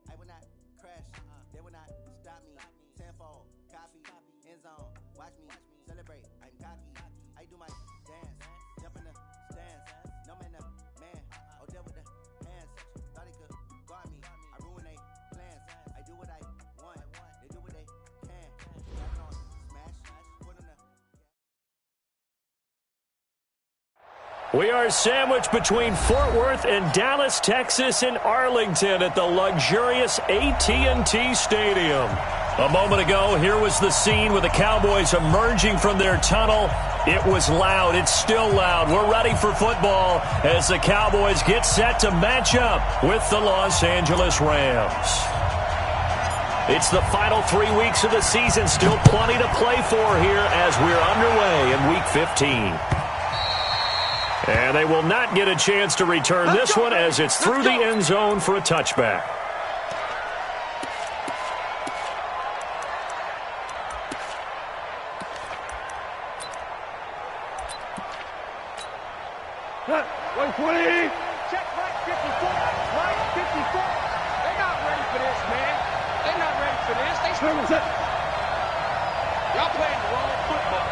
I will not crash. They will not stop me. Tenfold, copy, end zone. Watch me celebrate. I'm cocky. I do my dance. Jump in the stands. No man, the man. Oh, deal with the hands. Thought he could guard me. I ruin they plans. I do what I want. They do what they can. Smash. Put on the. We are sandwiched between Fort Worth and Dallas, Texas, and Arlington at the luxurious AT&T Stadium. A moment ago, here was the scene with the Cowboys emerging from their tunnel. It was loud. It's still loud. We're ready for football as the Cowboys get set to match up with the Los Angeles Rams. It's the final 3 weeks of the season. Still plenty to play for here as we're underway in Week 15. And they will not get a chance to return this one as it's through the end zone for a touchback. Check Mike 54. Mike 54. They're not ready for this, man. They're not ready for this. Y'all playing the wrong football.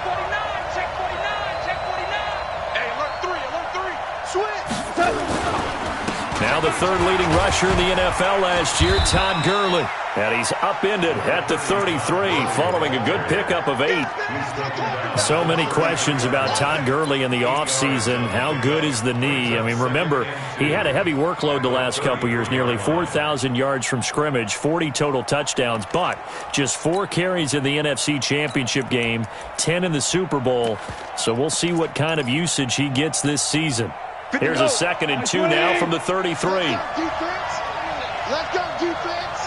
49. Check 49. Check 49. Hey, alert 3. Switch. Now the third leading rusher in the NFL last year, Todd Gurley. And he's upended at the 33 following a good pickup of 8. So many questions about Todd Gurley in the offseason. How good is the knee? I mean, remember, he had a heavy workload the last couple years, nearly 4,000 yards from scrimmage, 40 total touchdowns, but just 4 carries in the NFC Championship game, 10 in the Super Bowl. So we'll see what kind of usage he gets this season. Here's a 2nd and 2 now from the 33. Let's go, defense.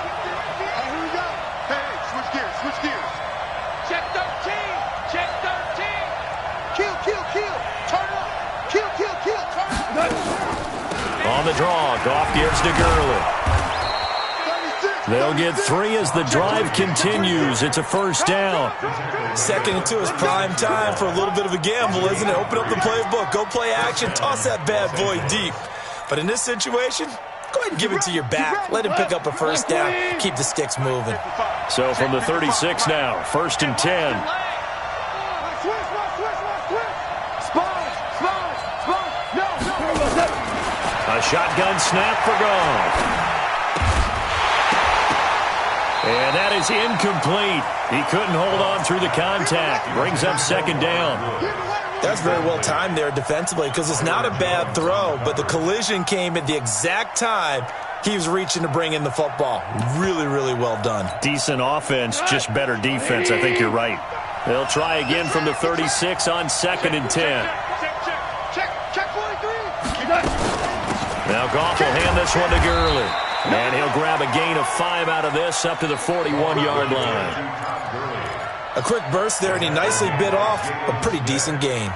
Hey, here we go. Hey, switch gears. Check 13. Check 13. Kill. Turn up. Kill. Turn up. On the draw, Goff gives to Gurley. 36. They'll get 3 as the drive continues. It's a first down. 2nd and 2 is prime time for a little bit of a gamble, isn't it? Open up the playbook, go play action, toss that bad boy deep. But in this situation, go ahead and give it to your back. Let him pick up a first down. Keep the sticks moving. So from the 36 now, 1st and 10. A shotgun snap for Goff. And that is incomplete. He couldn't hold on through the contact. Brings up 2nd down. That's very well timed there defensively because it's not a bad throw, but the collision came at the exact time he was reaching to bring in the football. Really, really well done. Decent offense, just better defense. I think you're right. They'll try again from the 36 on 2nd and 10. Check 43. Now Goff will hand this one to Gurley. And he'll grab a gain of 5 out of this up to the 41-yard line. A quick burst there, and he nicely bit off a pretty decent gain.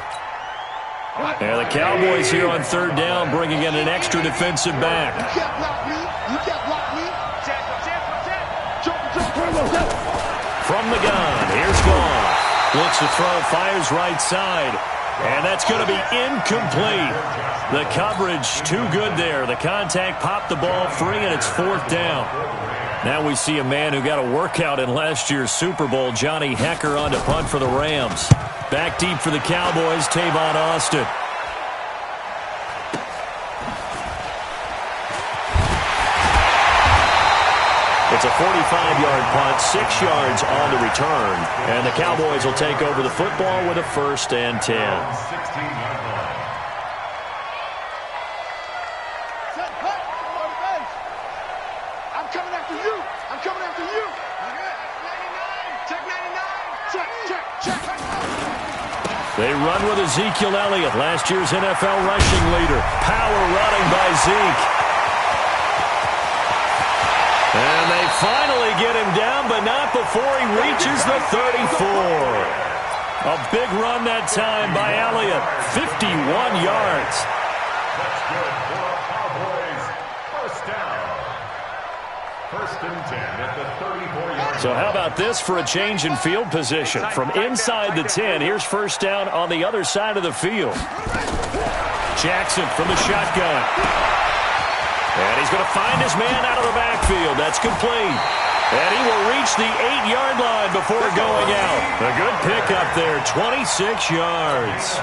And the Cowboys here on 3rd down bringing in an extra defensive back. You can't block me. From the gun, here's Goff. Looks to throw, fires right side. And that's going to be incomplete. The coverage too good there. The contact popped the ball free, and it's 4th down. Now we see a man who got a workout in last year's Super Bowl, Johnny Hecker, on to punt for the Rams. Back deep for the Cowboys, Tavon Austin. It's a 45-yard punt, 6 yards on the return. And the Cowboys will take over the football with a 1st and 10. I'm coming after you. Check 99. Check. They run with Ezekiel Elliott, last year's NFL rushing leader. Power running by Zeke. And they finally get him down, but not before he reaches the 34. A big run that time by Elliott, 51 yards. That's good for Cowboys. First down. 1st and 10 at the 34-yard. So how about this for a change in field position? From inside the 10, here's 1st down on the other side of the field. Jackson from the shotgun. And he's going to find his man out of the backfield. That's complete. And he will reach the 8-yard line before going out. A good pickup there, 26 yards.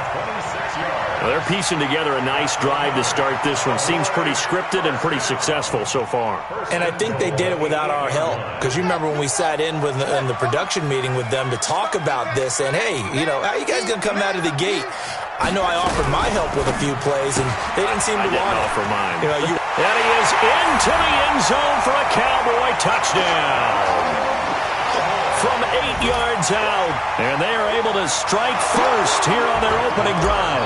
Well, they're piecing together a nice drive to start this one. Seems pretty scripted and pretty successful so far. And I think they did it without our help. Because you remember when we sat in the production meeting with them to talk about this, and hey, you know, how you guys going to come out of the gate? I know I offered my help with a few plays, and they didn't seem to want to offer mine. You know, and he is into the end zone for a Cowboy touchdown. From 8 yards out, and they are able to strike first here on their opening drive.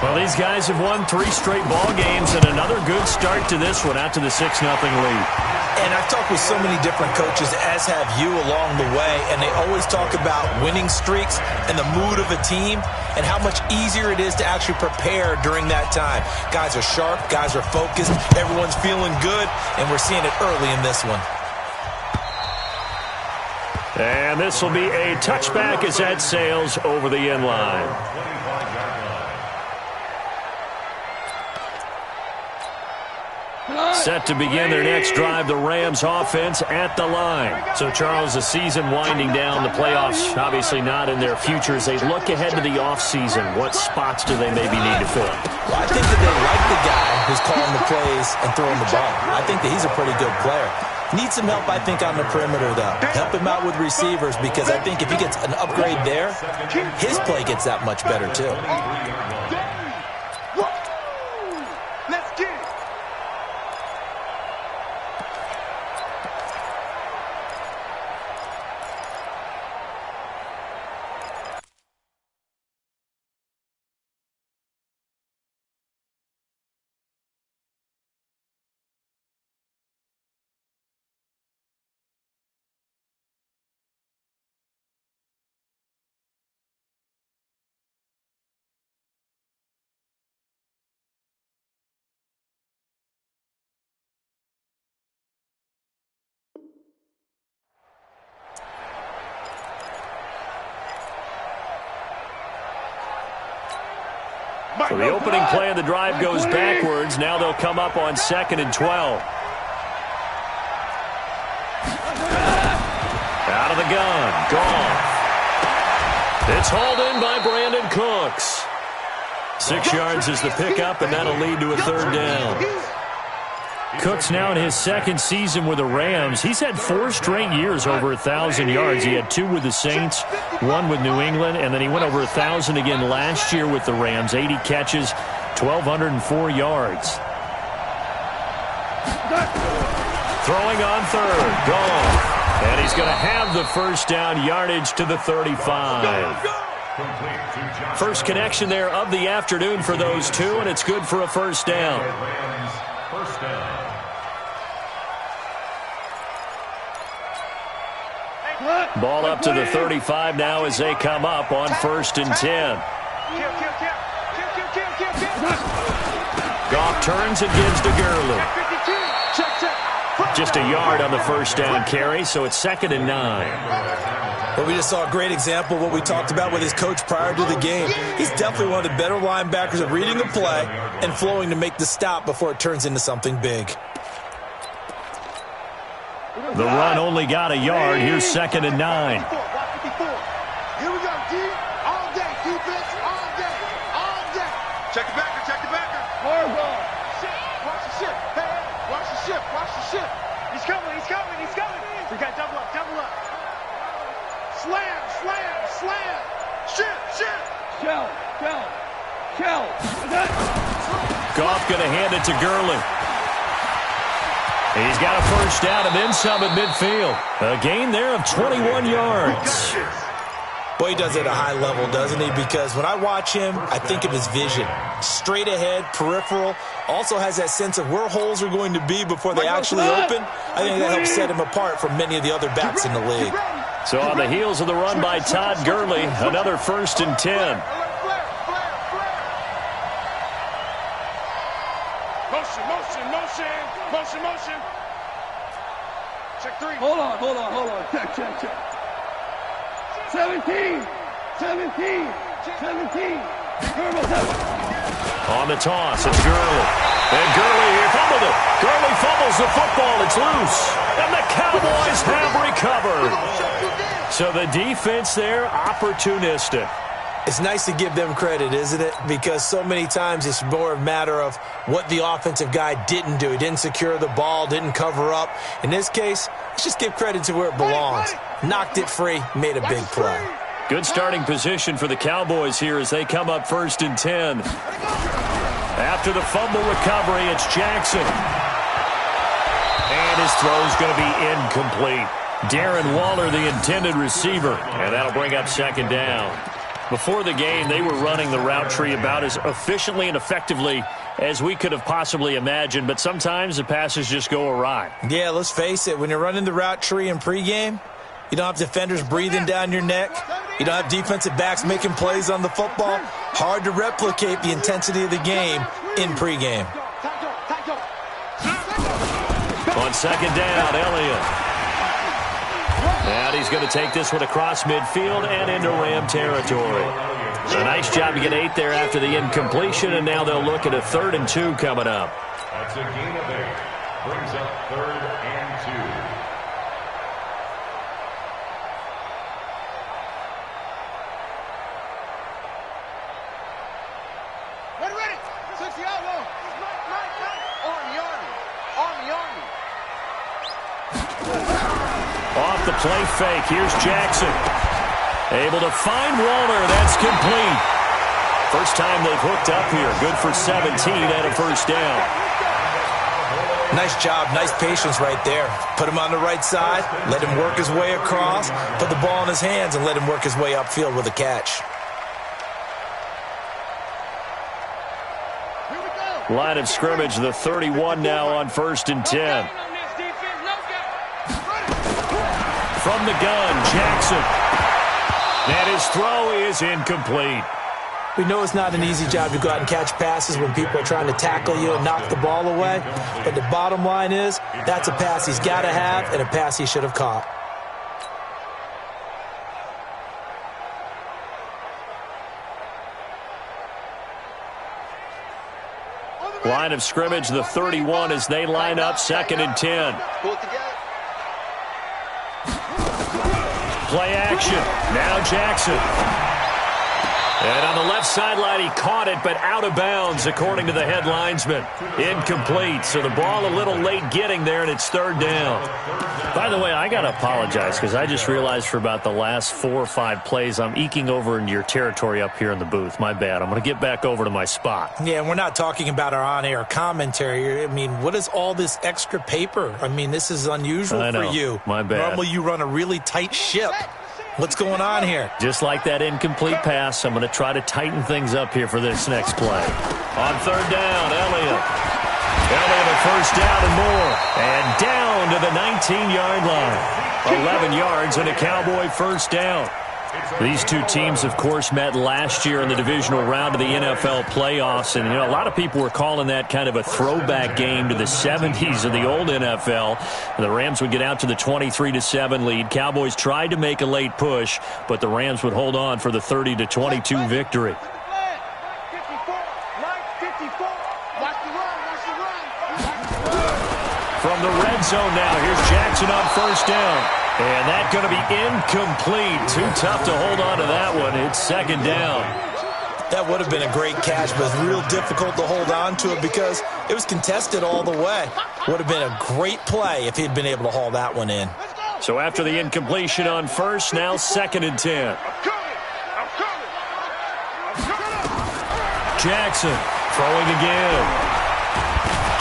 Well, these guys have won 3 straight ball games, and another good start to this one, out to the 6-0 lead. And I've talked with so many different coaches, as have you along the way, and they always talk about winning streaks and the mood of a team and how much easier it is to actually prepare during that time. Guys are sharp, guys are focused, everyone's feeling good, and we're seeing it early in this one. And this will be a touchback as that sails over the end line. Set to begin their next drive, the Rams offense at the line. So, Charles, the season winding down, the playoffs obviously not in their future. As they look ahead to the offseason, what spots do they maybe need to fill? Well, I think that they like the guy who's calling the plays and throwing the ball. I think that he's a pretty good player. Needs some help, I think, on the perimeter, though. Help him out with receivers, because I think if he gets an upgrade there, his play gets that much better, too. Let's get it. So the opening play of the drive goes backwards. Now they'll come up on 2nd and 12. Out of the gun. Gone. It's hauled in by Brandon Cooks. 6 yards is the pickup, and that'll lead to a 3rd down. Cooks now in his 2nd season with the Rams. He's had 4 straight years over 1,000 yards. He had 2 with the Saints, 1 with New England, and then he went over 1,000 again last year with the Rams. 80 catches, 1,204 yards. Throwing on 3rd. Gone. And he's going to have the 1st down, yardage to the 35. First connection there of the afternoon for those 2, and it's good for a 1st down. First down. Ball up to the 35 now as they come up on 1st and 10. Goff turns and gives to Gurley. Just a yard on the 1st down carry, so it's 2nd and 9. But we just saw a great example of what we talked about with his coach prior to the game. He's definitely one of the better linebackers at reading the play and flowing to make the stop before it turns into something big. The run only got a yard. Here's 2nd and 9. Here we go, D. All day, defense, all day, all day. Check the backer, check the backer. Watch the ship. Hey, watch the ship, watch the ship. He's coming, he's coming, he's coming. We got double up, double up. Slam, slam, slam. Ship, ship. Shell. Goff going to hand it to Gurley. He's got a 1st down and then some at midfield. A gain there of 21 yards. Boy, he does it at a high level, doesn't he? Because when I watch him, I think of his vision. Straight ahead, peripheral. Also has that sense of where holes are going to be before they actually open. I think that helps set him apart from many of the other backs in the league. So on the heels of the run by Todd Gurley, another 1st and 10. Motion. Check 3. Hold on. Check. 17. Turbo 7. On the toss, it's Gurley. And Gurley here fumbled it. Gurley fumbles the football. It's loose. And the Cowboys have recovered. So the defense there, opportunistic. It's nice to give them credit, isn't it? Because so many times it's more a matter of what the offensive guy didn't do. He didn't secure the ball, didn't cover up. In this case, let's just give credit to where it belongs. Knocked it free, made a big play. Good starting position for the Cowboys here as they come up 1st and 10. After the fumble recovery, it's Jackson. And his throw is going to be incomplete. Darren Waller, the intended receiver. And that'll bring up 2nd down. Before the game, they were running the route tree about as efficiently and effectively as we could have possibly imagined, but sometimes the passes just go awry. Yeah, let's face it. When you're running the route tree in pregame, you don't have defenders breathing down your neck. You don't have defensive backs making plays on the football. Hard to replicate the intensity of the game in pregame. On 2nd down, Elliott. And he's going to take this one across midfield and into Ram territory. So nice job to get 8 there after the incompletion, and now they'll look at a 3rd and 2 coming up. That's a gain of 8. Brings up 3rd and 2. Off the play fake, here's Jackson. Able to find Waller, that's complete. First time they've hooked up here. Good for 17 and a 1st down. Nice job, nice patience right there. Put him on the right side, let him work his way across, put the ball in his hands, and let him work his way upfield with a catch. Line of scrimmage, the 31 now on 1st and 10. From the gun, Jackson. And his throw is incomplete. We know it's not an easy job to go out and catch passes when people are trying to tackle you and knock the ball away. But the bottom line is, that's a pass he's got to have and a pass he should have caught. Line of scrimmage, the 31 as they line up 2nd and 10. Play action. Now Jackson. And on the left sideline, he caught it, but out of bounds, according to the head linesman. Incomplete. So the ball a little late getting there, and it's 3rd down. By the way, I got to apologize because I just realized for about the last 4 or 5 plays, I'm eking over into your territory up here in the booth. My bad. I'm going to get back over to my spot. Yeah, and we're not talking about our on-air commentary. I mean, what is all this extra paper? I mean, this is unusual for you. My bad. Normally you run a really tight ship. What's going on here? Just like that incomplete pass, I'm going to try to tighten things up here for this next play. On 3rd down, Elliott. Elliott a 1st down and more. And down to the 19-yard line. 11 yards and a Cowboy 1st down. These two teams, of course, met last year in the divisional round of the NFL playoffs. And, you know, a lot of people were calling that kind of a throwback game to the 70s of the old NFL. The Rams would get out to the 23-7 lead. Cowboys tried to make a late push, but the Rams would hold on for the 30-22 victory. From the red zone now, here's Jackson on 1st down. And that's going to be incomplete. Too tough to hold on to that one. It's 2nd down. That would have been a great catch, but it's real difficult to hold on to it because it was contested all the way. Would have been a great play if he'd been able to haul that one in. So after the incompletion on 1st, now 2nd and 10. Jackson throwing again.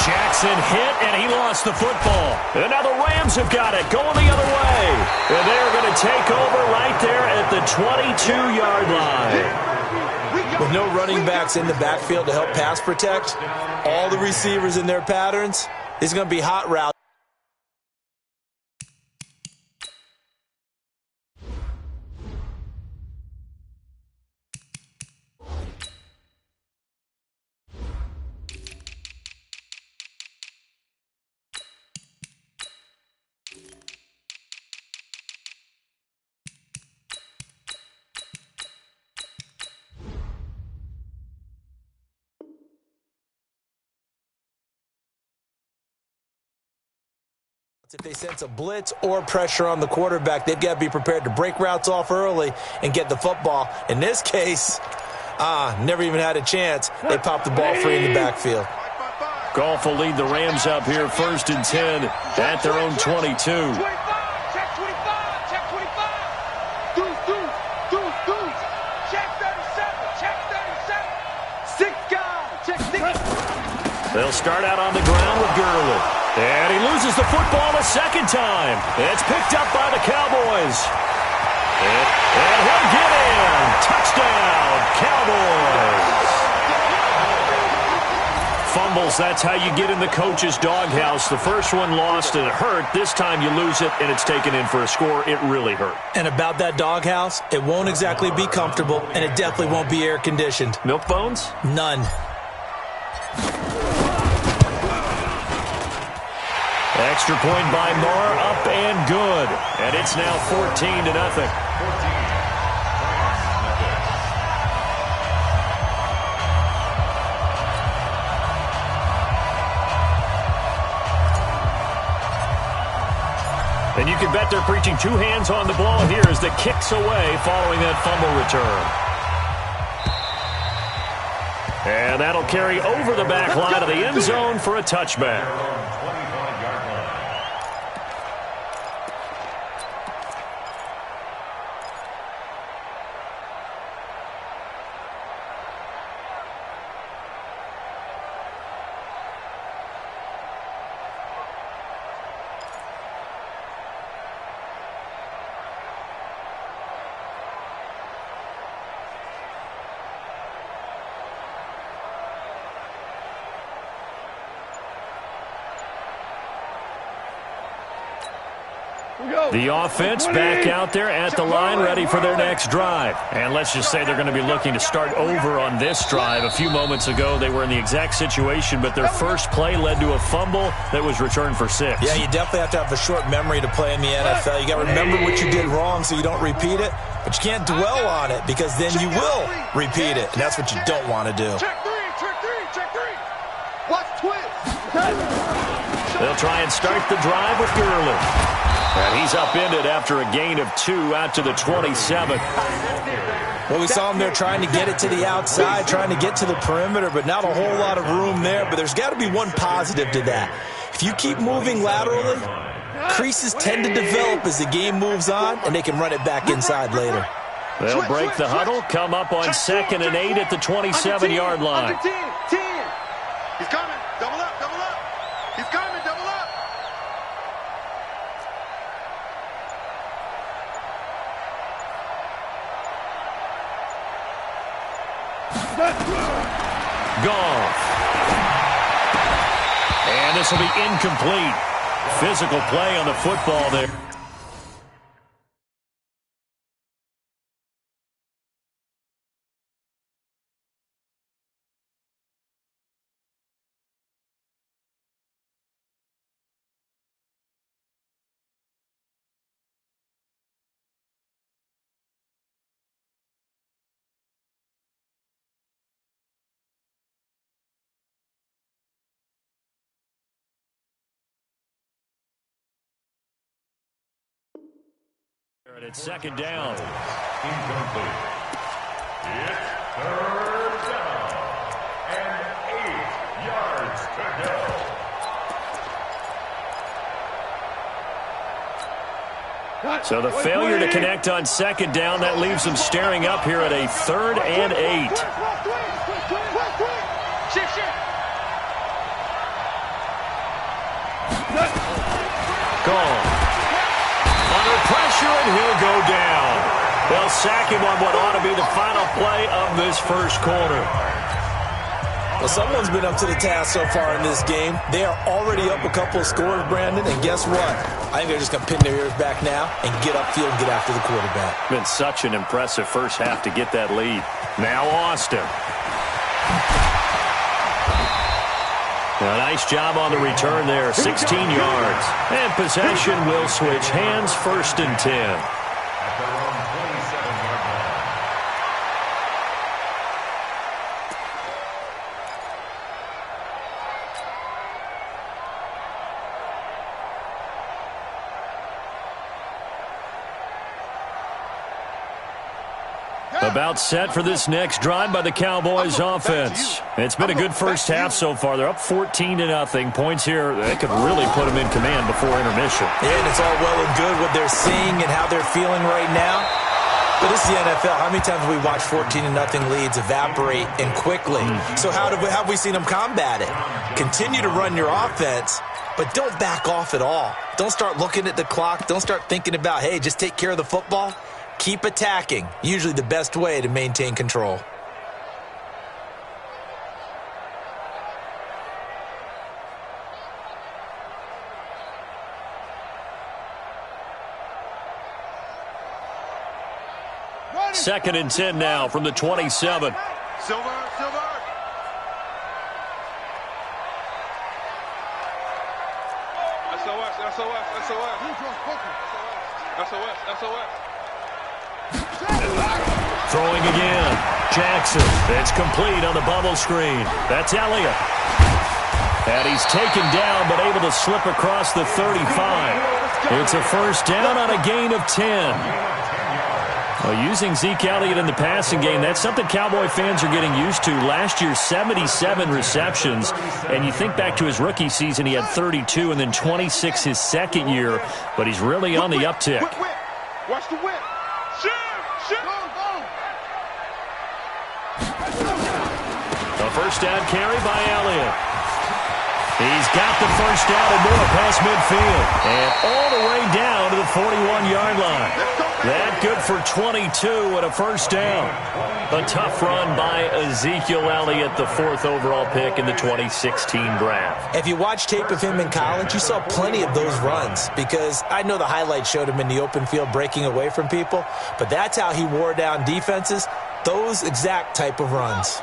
Jackson hit, and he lost the football. And now the Rams have got it, going the other way. And they're going to take over right there at the 22-yard line. With no running backs in the backfield to help pass protect, all the receivers in their patterns, it's going to be hot route. If they sense a blitz or pressure on the quarterback, they've got to be prepared to break routes off early and get the football. In this case, never even had a chance. They popped the ball free in the backfield. Goff will lead the Rams up here, 1st and 10 at their own 22. 25, check 25, check 25. Deuce. Check 37, check 37. 6 guys, check 6. They'll start out on the ground with Gurley. And he loses the football a second time. It's picked up by the Cowboys. And he'll get in. Touchdown, Cowboys. Fumbles, that's how you get in the coach's doghouse. The first one lost and it hurt. This time you lose it and it's taken in for a score. It really hurt. And about that doghouse, it won't exactly be comfortable, and it definitely won't be air-conditioned. Milk bones? None. Extra point by Marr, up and good. And it's now 14-0. And you can bet they're preaching 2 hands on the ball here as the kick's away following that fumble return. And that'll carry over the back line of the end zone for a touchback. The offense back out there at the line, ready for their next drive. And let's just say they're going to be looking to start over on this drive. A few moments ago, they were in the exact situation, but their first play led to a fumble that was returned for 6. Yeah, you definitely have to have a short memory to play in the NFL. You got to remember what you did wrong so you don't repeat it, but you can't dwell on it because then you will repeat it, and that's what you don't want to do. Check three. Watch twist. They'll try and start the drive with Gurley. And he's upended after a gain of 2 out to the 27. Well, we saw him there trying to get it to the outside, trying to get to the perimeter, but not a whole lot of room there. But there's got to be one positive to that. If you keep moving laterally, creases tend to develop as the game moves on, and they can run it back inside later. They'll break the huddle, come up on 2nd and 8 at the 27-yard line. 10. He's coming. Double up. He's coming. Double up. Goff. And this will be incomplete. Physical play on the football there. And it's 2nd down. Incomplete. It's 3rd down. And 8 yards to go. So the failure to connect on 2nd down, that leaves them staring up here at a 3rd and 8. Gone. Under pressure, and he'll go down. They'll sack him on what ought to be the final play of this first quarter. Well, someone's been up to the task so far in this game. They are already up a couple of scores, Brandon, and guess what? I think they're just going to pin their ears back now and get upfield and get after the quarterback. Been such an impressive first half to get that lead. Now Austin. A nice job on the return there, 16 yards. And possession will switch hands, 1st and 10. At their own 27-yard line. About set for this next drive by the Cowboys offense. It's been a good first half so far. They're up 14-0. Points here, they could really put them in command before intermission. Yeah, and it's all well and good what they're seeing and how they're feeling right now. But this is the NFL. How many times have we watched 14-0 leads evaporate and quickly? So how have we seen them combat it? Continue to run your offense, but don't back off at all. Don't start looking at the clock. Don't start thinking about, hey, just take care of the football. Keep attacking. Usually the best way to maintain control. Second and 10 now from the 27. Silver. SOS. Throwing again. Jackson. It's complete on the bubble screen. That's Elliott. And he's taken down but able to slip across the 35. It's a first down on a gain of 10. Well, using Zeke Elliott in the passing game, that's something Cowboy fans are getting used to. Last year, 77 receptions. And you think back to his rookie season, he had 32 and then 26 his second year. But he's really on the uptick. Watch the whip. Shoot. A first down carry by Elliott. He's got the first down and more past midfield. And all the way down to the 41-yard line. That good for 22 and a first down. A tough run by Ezekiel Elliott, the 4th overall pick in the 2016 draft. If you watch tape of him in college, you saw plenty of those runs because I know the highlights showed him in the open field breaking away from people, but that's how he wore down defenses, those exact type of runs.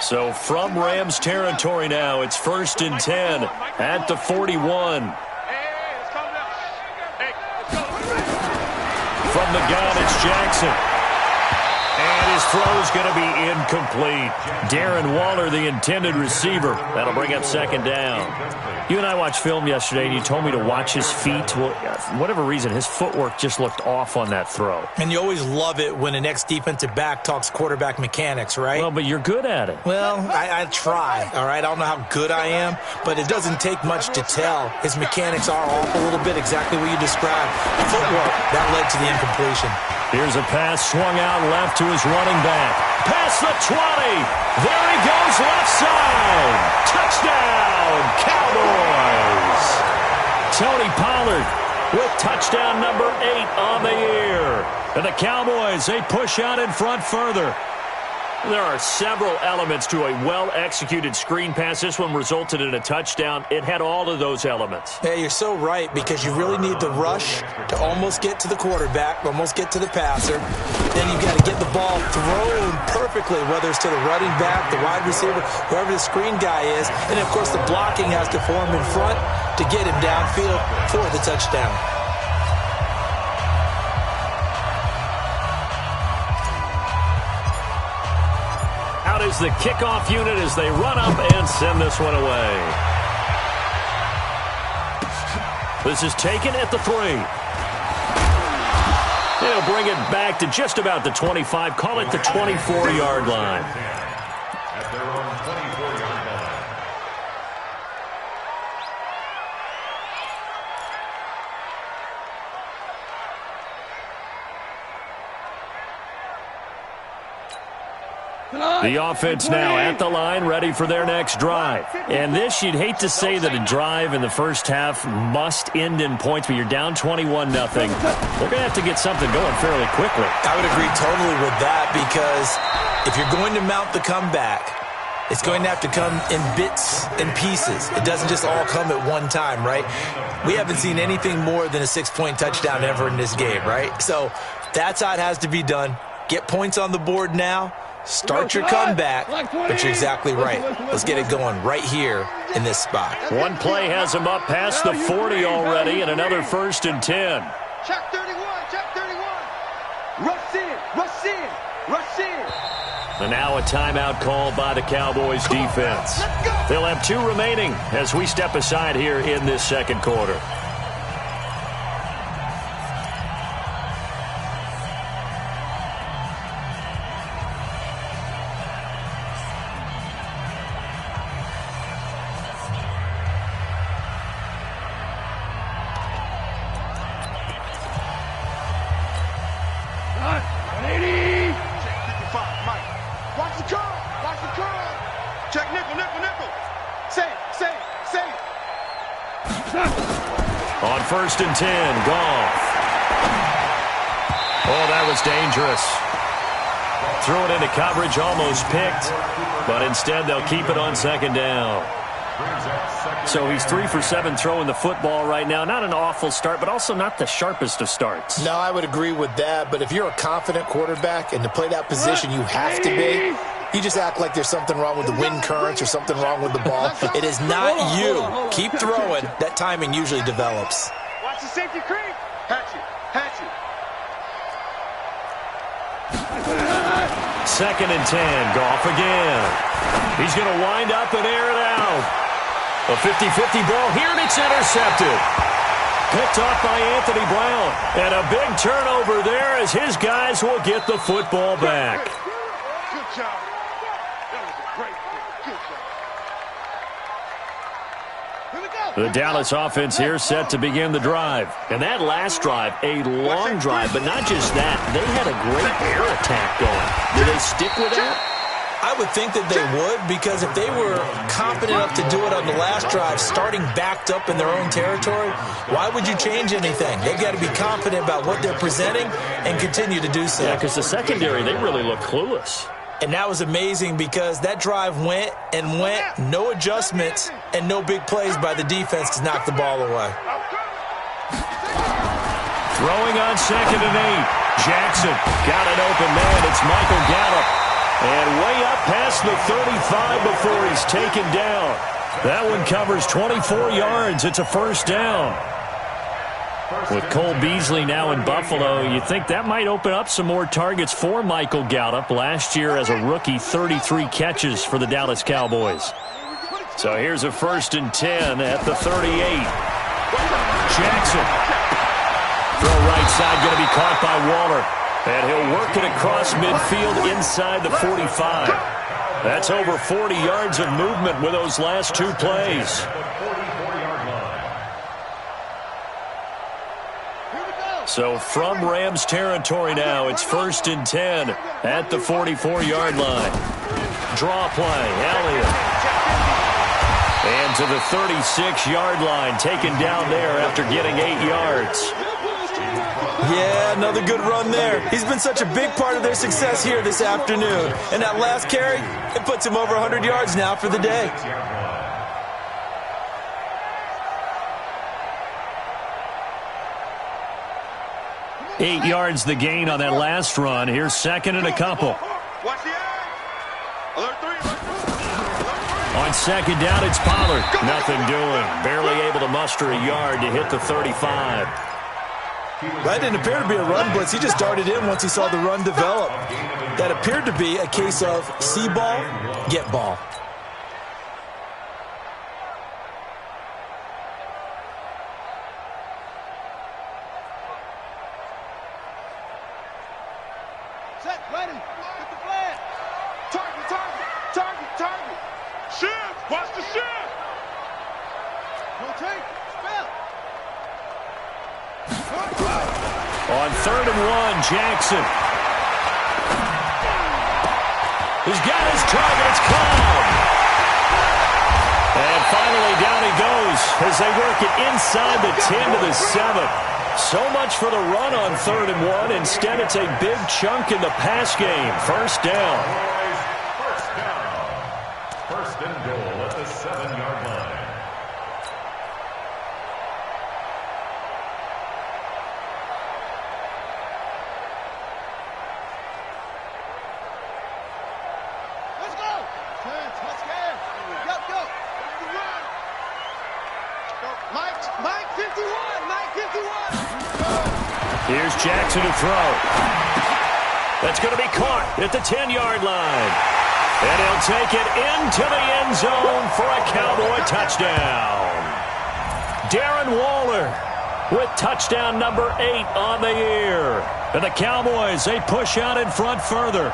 So from Rams territory now, it's first and 10 at the 41. From the gun, it's Jackson. And his throw's going to be incomplete. Darren Waller, the intended receiver. That'll bring up second down. You and I watched film yesterday, and you told me to watch his feet. Well, for whatever reason, his footwork just looked off on that throw. And you always love it when an ex-defensive back talks quarterback mechanics, right? Well, but you're good at it. Well, I try, all right? I don't know how good I am, but it doesn't take much to tell. His mechanics are off a little bit, exactly what you described. Footwork, that led to the incompletion. Here's a pass swung out left to his running back. Past the 20. There he goes left side. Touchdown, Cowboys. Tony Pollard with touchdown number 8 on the year. And the Cowboys, they push out in front further. There are several elements to a well-executed screen pass. This one resulted in a touchdown. It had all of those elements. Yeah, you're so right, because you really need the rush to almost get to the quarterback, almost get to the passer. Then you've got to get the ball thrown perfectly, whether it's to the running back, the wide receiver, whoever the screen guy is. And, of course, the blocking has to form in front to get him downfield for the touchdown. Is the kickoff unit as they run up and send this one away. This is taken at the 3. They'll bring it back to just about the 25, call it the 24-yard line. At their own 24-yard line. The offense now at the line, ready for their next drive. And this, you'd hate to say that a drive in the first half must end in points, but you're down 21-0. They're going to have to get something going fairly quickly. I would agree totally with that, because if you're going to mount the comeback, it's going to have to come in bits and pieces. It doesn't just all come at one time, right? We haven't seen anything more than a 6-point touchdown ever in this game, right? So that's how it has to be done. Get points on the board now. Start your comeback, but you're exactly right. Let's get it going right here in this spot. One play has him up past the 40 already, and another first and 10. Check 31, check 31. Rush in. And now a timeout called by the Cowboys defense. They'll have 2 remaining as we step aside here in this second quarter. first and 10. Goff. Oh, that was dangerous. Threw it into coverage, almost picked. But instead, they'll keep it on second down. So he's 3 for 7 throwing the football right now. Not an awful start, but also not the sharpest of starts. No, I would agree with that. But if you're a confident quarterback and to play that position you have to be, you just act like there's something wrong with the wind currents or something wrong with the ball. It is not you. Keep throwing. That timing usually develops. Watch the safety creep. Hatch it. Hatch it. Second and 10. Goff again. He's going to wind up and air it out. A 50-50 ball here, and it's intercepted. Picked off by Anthony Brown. And a big turnover there as his guys will get the football back. Good job. That was a great play. Good job. Here we go. The Dallas offense here set to begin the drive. And that last drive, a long drive, but not just that. They had a great air attack going. Do they stick with that? I would think that they would, because if they were confident enough to do it on the last drive, starting backed up in their own territory, why would you change anything? They've got to be confident about what they're presenting and continue to do so. Yeah, because the secondary, they really look clueless. And that was amazing because that drive went and went, no adjustments, and no big plays by the defense to knock the ball away. Throwing on second and 8. Jackson got an open man. It's Michael Gallup. And way up past the 35 before he's taken down. That one covers 24 yards. It's a first down. With Cole Beasley now in Buffalo, you think that might open up some more targets for Michael Gallup. Last year as a rookie, 33 catches for the Dallas Cowboys. So here's a first and 10 at the 38. Jackson. Throw right side, going to be caught by Waller. And he'll work it across midfield inside the 45. That's over 40 yards of movement with those last two plays. So from Rams territory now, it's first and 10 at the 44-yard line. Draw play, Elliott. And to the 36-yard line, taken down there after getting 8 yards. Yeah, another good run there. He's been such a big part of their success here this afternoon. And that last carry, it puts him over 100 yards now for the day. Eight yards the gain on that last run. Here's second and a couple. Watch the eye. Alert 3. On second down, it's Pollard. Nothing doing. Barely able to muster a yard to hit the 35. That didn't appear to be a run blitz. He just darted in once he saw the run develop. That appeared to be a case of see ball, get ball. Set, ready. Get the flag. Target, target, target, target. Shift. Watch the shift. Rotate. Spell. On third and 1, Jackson. He's got his target. It's Cobb. And finally down he goes as they work it inside the 10 to the 7. So much for the run on third and 1. Instead, it's a big chunk in the pass game. First down. First down. First and goal at the 7-yard line. Here's Jackson to throw. That's going to be caught at the 10-yard line. And he'll take it into the end zone for a Cowboy touchdown. Darren Waller with touchdown number 8 on the year. And the Cowboys, they push out in front further.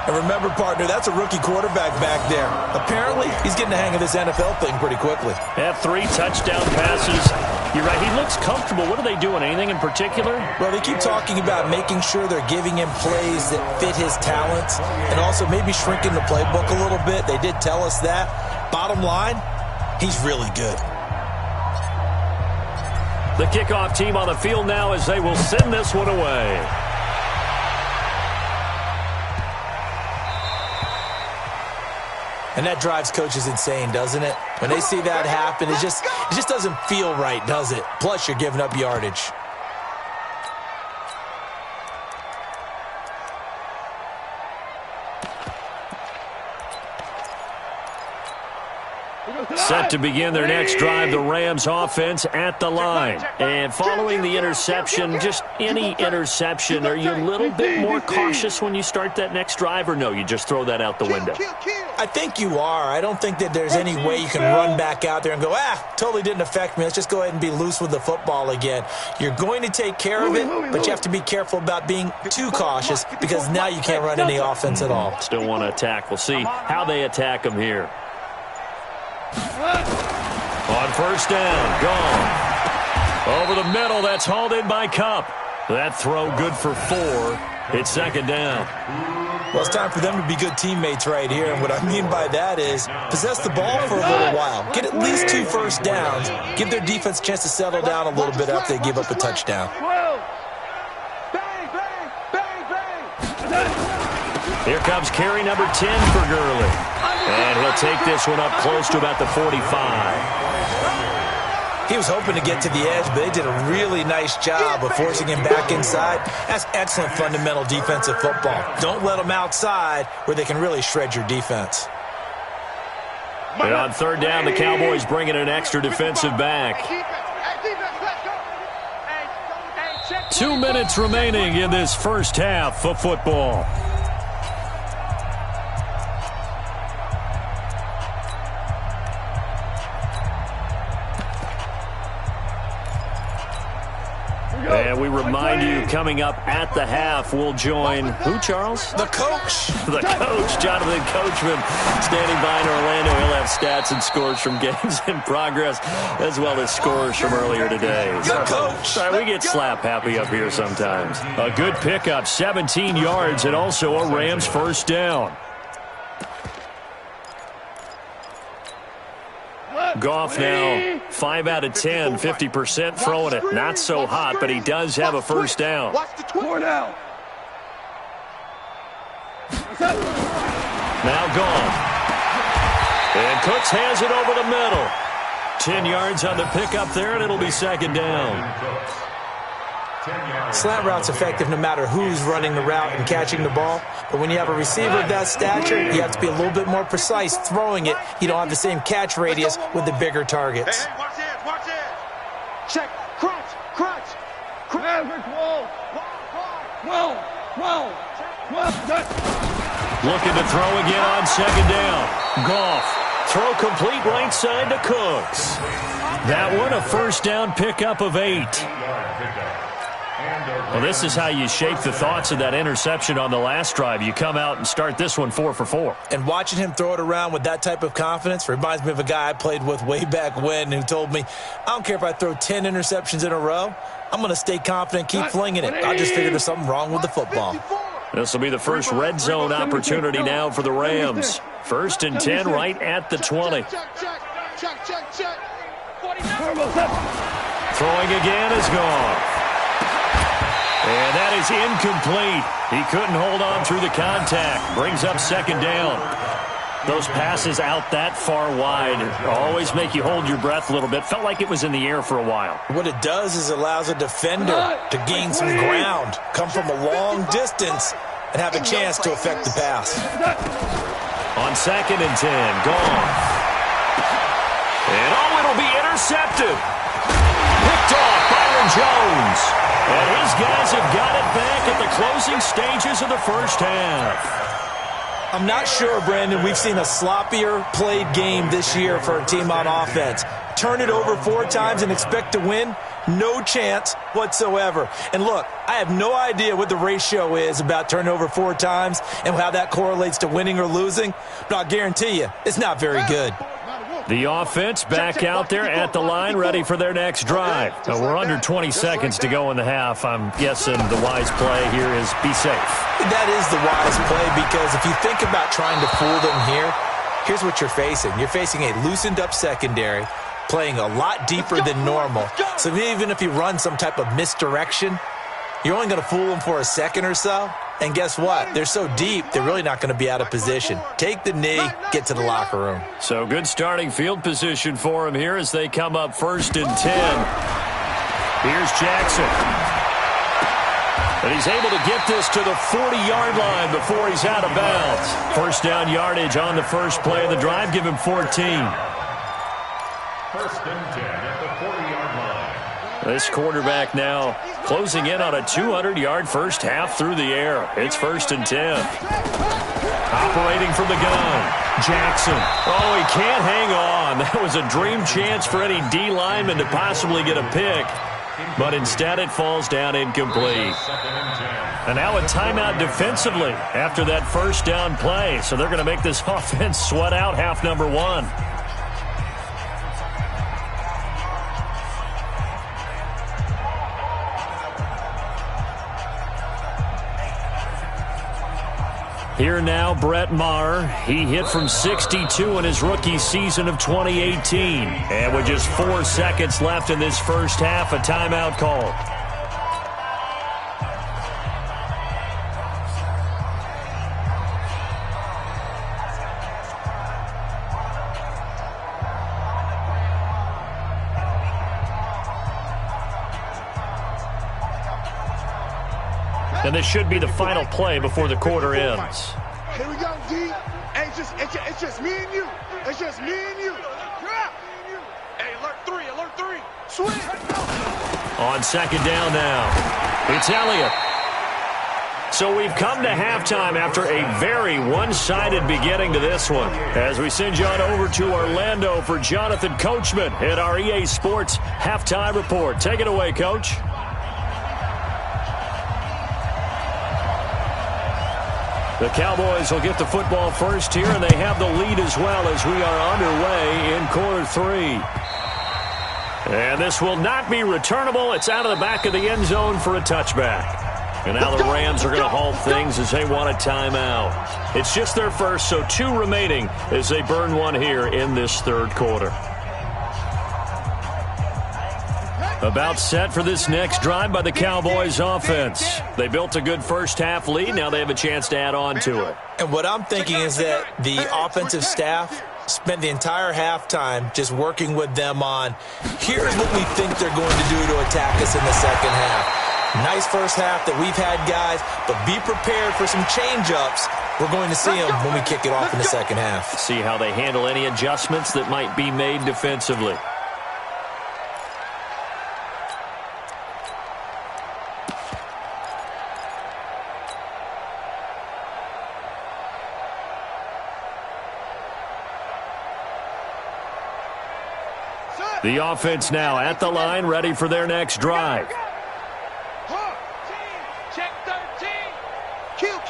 And remember, partner, that's a rookie quarterback back there. Apparently, he's getting the hang of this NFL thing pretty quickly. Had 3 touchdown passes. You're right, he looks comfortable. What are they doing? Anything in particular? Well, they keep talking about making sure they're giving him plays that fit his talents and also maybe shrinking the playbook a little bit. They did tell us that. Bottom line, he's really good. The kickoff team on the field now as they will send this one away. And that drives coaches insane, doesn't it? When they see that happen, it just doesn't feel right, does it? Plus, you're giving up yardage. Set to begin their next drive, the Rams offense at the line. And following the interception, just any interception, are you a little bit more cautious when you start that next drive, or no, you just throw that out the window? I think you are. I don't think that there's any way you can run back out there and go, totally didn't affect me. Let's just go ahead and be loose with the football again. You're going to take care of it, but you have to be careful about being too cautious because now you can't run any offense at all. Still want to attack. We'll see how they attack them here. On first down, gone. Over the middle, that's hauled in by Kupp. That throw good for 4. It's second down. Well, it's time for them to be good teammates right here, and what I mean by that is possess the ball for a little while. Get at least 2 first downs. Give their defense a chance to settle down a little bit after they give up a touchdown. Here comes carry number 10 for Gurley. And he'll take this one up close to about the 45. He was hoping to get to the edge, but they did a really nice job of forcing him back inside. That's excellent fundamental defensive football. Don't let them outside where they can really shred your defense. And on third down, the Cowboys bring in an extra defensive back. 2 minutes remaining in this first half of football. And we remind you, coming up at the half, we'll join who, Charles? The coach. The coach, Jonathan Coachman, standing by in Orlando. He'll have stats and scores from games in progress, as well as scores from earlier today. The coach. Sorry, we get slap happy up here sometimes. A good pickup, 17 yards, and also a Rams first down. Goff now 5 out of 10, 50% throwing it. Not so hot, but he does have a first down. Now Goff. And Cooks has it over the middle. 10 yards on the pickup there, and it'll be second down. Slant route's effective no matter who's running the route and catching the ball. But when you have a receiver of that stature, you have to be a little bit more precise throwing it. You don't have the same catch radius with the bigger targets. Hey, watch it. Check. Crunch. Looking to throw again on second down. Goff. Throw complete right side to Cooks. That one a first down pickup of 8. Well, this is how you shape the thoughts of that interception on the last drive. You come out and start this one 4 for 4. And watching him throw it around with that type of confidence reminds me of a guy I played with way back when who told me, I don't care if I throw 10 interceptions in a row. I'm going to stay confident, keep flinging it. I just figured there's something wrong with the football. This will be the first red zone opportunity now for the Rams. First and 10 right at the 20. Throwing again is gone. And that is incomplete. He couldn't hold on through the contact. Brings up second down. Those passes out that far wide always make you hold your breath a little bit. Felt like it was in the air for a while. What it does is allows a defender to gain some ground, come from a long distance, and have a chance to affect the pass. On second and 10, gone. And it'll be intercepted. Picked off Byron Jones. And his guys have got it back at the closing stages of the first half. I'm not sure, Brandon, we've seen a sloppier played game this year for a team on offense. Turn it over 4 times and expect to win? No chance whatsoever. And look, I have no idea what the ratio is about turning over 4 times and how that correlates to winning or losing, but I'll guarantee you, it's not very good. The offense back out there at the line, ready for their next drive. We're under 20 seconds to go in the half. I'm guessing the wise play here is be safe. That is the wise play, because if you think about trying to fool them here, here's what you're facing. You're facing a loosened up secondary, playing a lot deeper than normal. So even if you run some type of misdirection, you're only going to fool them for a second or so. And guess what? They're so deep, they're really not going to be out of position. Take the knee, get to the locker room. So good starting field position for him here as they come up 1st and 10. Here's Jackson. And he's able to get this to the 40-yard line before he's out of bounds. First down yardage on the first play of the drive. Give him 14. 1st and 10 at the 40-yard line. This quarterback now closing in on a 200-yard first half through the air. It's 1st and 10. Operating from the gun, Jackson. Oh, he can't hang on. That was a dream chance for any D lineman to possibly get a pick. But instead it falls down incomplete. And now a timeout defensively after that first down play. So they're going to make this offense sweat out half number 1. Here now, Brett Maher. He hit from 62 in his rookie season of 2018. And with just 4 seconds left in this first half, a timeout call. And this should be the final play before the quarter ends. Here we go, D. Hey, it's just me and you. It's just me and you. Hey, alert 3, alert 3. Swing. On second down now, it's Elliott. So we've come to halftime after a very one-sided beginning to this one. As we send you on over to Orlando for Jonathan Coachman at our EA Sports Halftime Report. Take it away, Coach. The Cowboys will get the football first here, and they have the lead as well as we are underway in quarter 3. And this will not be returnable. It's out of the back of the end zone for a touchback. And now the Rams are going to halt things as they want a timeout. It's just their first, so 2 remaining as they burn one here in this third quarter. About set for this next drive by the Cowboys offense. They built a good first half lead. Now they have a chance to add on to it. And what I'm thinking is that the offensive staff spent the entire halftime just working with them on, here's what we think they're going to do to attack us in the second half. Nice first half that we've had, guys, but be prepared for some change-ups. We're going to see them when we kick it off in the second half. See how they handle any adjustments that might be made defensively. The offense now at the line, ready for their next drive. Check 13. Kill.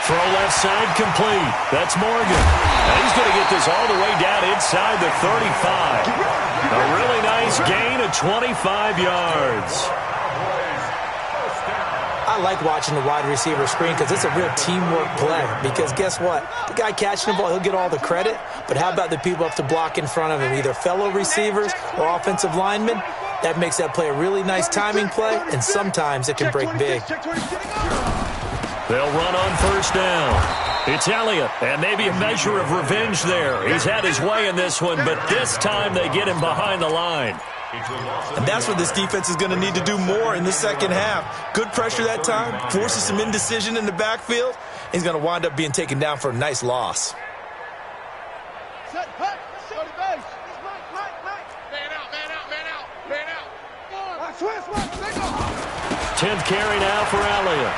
Throw left side complete. That's Morgan. And he's going to get this all the way down inside the 35. A really nice gain of 25 yards. I like watching the wide receiver screen because it's a real teamwork play. Because guess what? The guy catching the ball, he'll get all the credit. But how about the people have to block in front of him, either fellow receivers or offensive linemen? That makes that play a really nice timing play, and sometimes it can break big. They'll run on first down. It's Elliott, and maybe a measure of revenge there. He's had his way in this one, but this time they get him behind the line. And that's what this defense is going to need to do more in the second half. Good pressure that time, forces some indecision in the backfield. He's going to wind up being taken down for a nice loss. Man out. 10th carry now for Elliott.